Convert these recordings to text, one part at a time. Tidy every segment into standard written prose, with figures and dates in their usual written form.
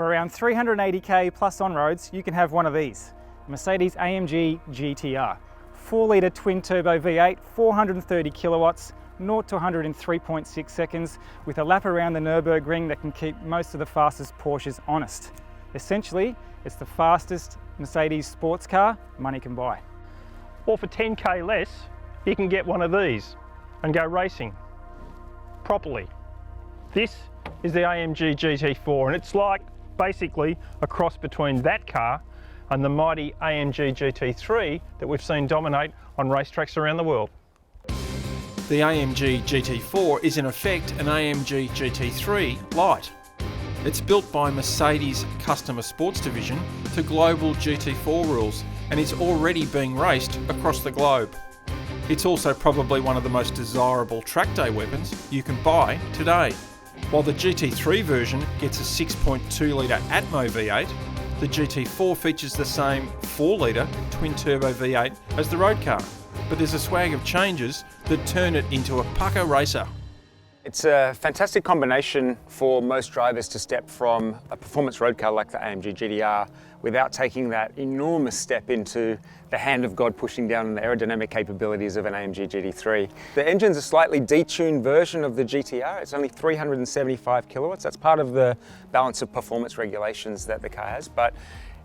For around 380k plus on roads, you can have one of these. Mercedes-AMG GT R. 4-litre twin-turbo V8, 430 kilowatts, 0 to 100 in 3.6 seconds, with a lap around the Nurburgring that can keep most of the fastest Porsches honest. Essentially, it's the fastest Mercedes sports car money can buy. Or for 10k less, you can get one of these and go racing properly. This is the AMG GT4, and it's like basically a cross between that car and the mighty AMG GT3 that we've seen dominate on racetracks around the world. The AMG GT4 is in effect an AMG GT3 Lite. It's built by Mercedes' Customer Sports Division to global GT4 rules, and is already being raced across the globe. It's also probably one of the most desirable track day weapons you can buy today. While the GT3 version gets a 6.2 litre Atmo V8, the GT4 features the same 4-litre twin-turbo V8 as the road car, but there's a swag of changes that turn it into a pucker racer. It's a fantastic combination for most drivers to step from a performance road car like the AMG GT R without taking that enormous step into the hand of God pushing down on the aerodynamic capabilities of an AMG GT3. The engine's a slightly detuned version of the GTR. It's only 375 kilowatts. That's part of the balance of performance regulations that the car has. But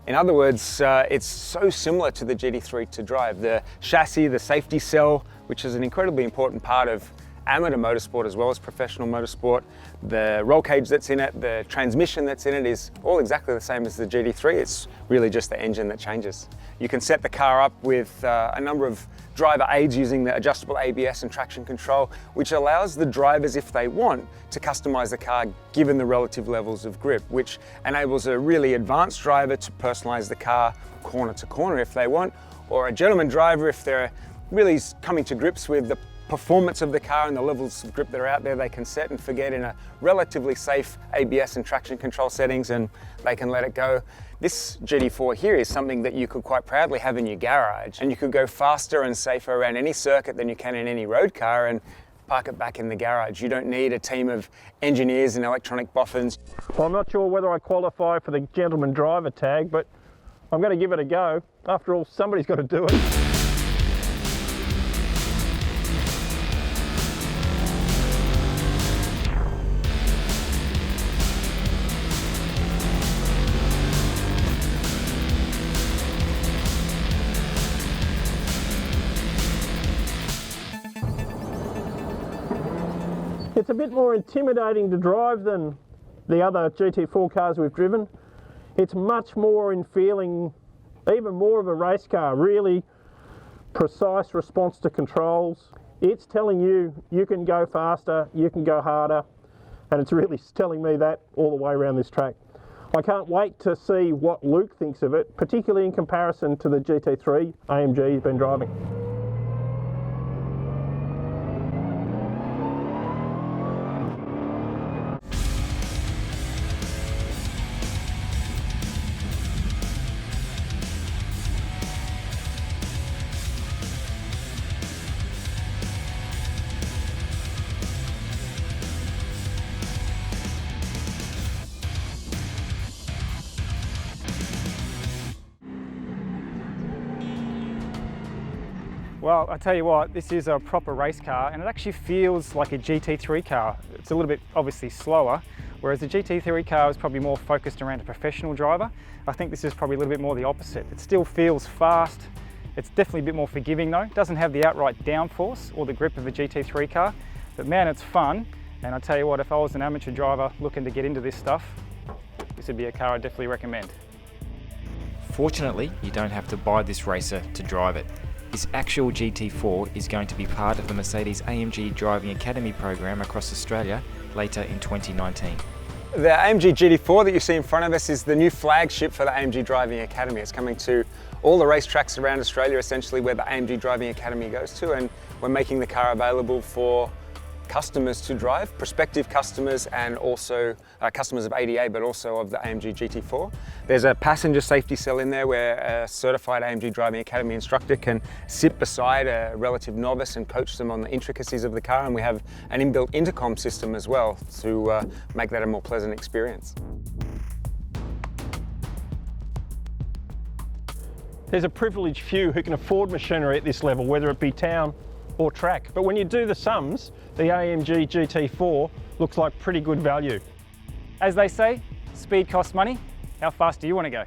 in other words, it's so similar to the GT3 to drive. The chassis, the safety cell, which is an incredibly important part of amateur motorsport as well as professional motorsport. The roll cage that's in it, the transmission that's in it is all exactly the same as the GT3. It's really just the engine that changes. You can set the car up with a number of driver aids using the adjustable ABS and traction control, which allows the drivers, if they want, to customize the car given the relative levels of grip, which enables a really advanced driver to personalize the car corner to corner if they want, or a gentleman driver, if they're really coming to grips with the performance of the car and the levels of grip that are out there, they can set and forget in a relatively safe ABS and traction control settings, and they can let it go. This GT4 here is something that you could quite proudly have in your garage, and you could go faster and safer around any circuit than you can in any road car and park it back in the garage. You don't need a team of engineers and electronic boffins. Well, I'm not sure whether I qualify for the gentleman driver tag, but I'm going to give it a go. After all, somebody's got to do it. It's a bit more intimidating to drive than the other GT4 cars we've driven. It's much more in feeling, even more of a race car, really precise response to controls. It's telling you, you can go faster, you can go harder, and it's really telling me that all the way around this track. I can't wait to see what Luke thinks of it, particularly in comparison to the GT3 AMG he's been driving. Well, I tell you what, this is a proper race car, and it actually feels like a GT3 car. It's a little bit obviously slower, whereas the GT3 car is probably more focused around a professional driver. I think this is probably a little bit more the opposite. It still feels fast. It's definitely a bit more forgiving though. It doesn't have the outright downforce or the grip of a GT3 car, but man, it's fun. And I tell you what, if I was an amateur driver looking to get into this stuff, this would be a car I'd definitely recommend. Fortunately, you don't have to buy this racer to drive it. This actual GT4 is going to be part of the Mercedes-AMG Driving Academy program across Australia later in 2019. The AMG GT4 that you see in front of us is the new flagship for the AMG Driving Academy. It's coming to all the racetracks around Australia, essentially where the AMG Driving Academy goes to, and we're making the car available for customers to drive, prospective customers and also customers of ADA, but also of the AMG GT4. There's a passenger safety cell in there where a certified AMG Driving Academy instructor can sit beside a relative novice and coach them on the intricacies of the car, and we have an inbuilt intercom system as well to make that a more pleasant experience. There's a privileged few who can afford machinery at this level, whether it be town or track. But when you do the sums, the AMG GT4 looks like pretty good value. As they say, speed costs money. How fast do you want to go?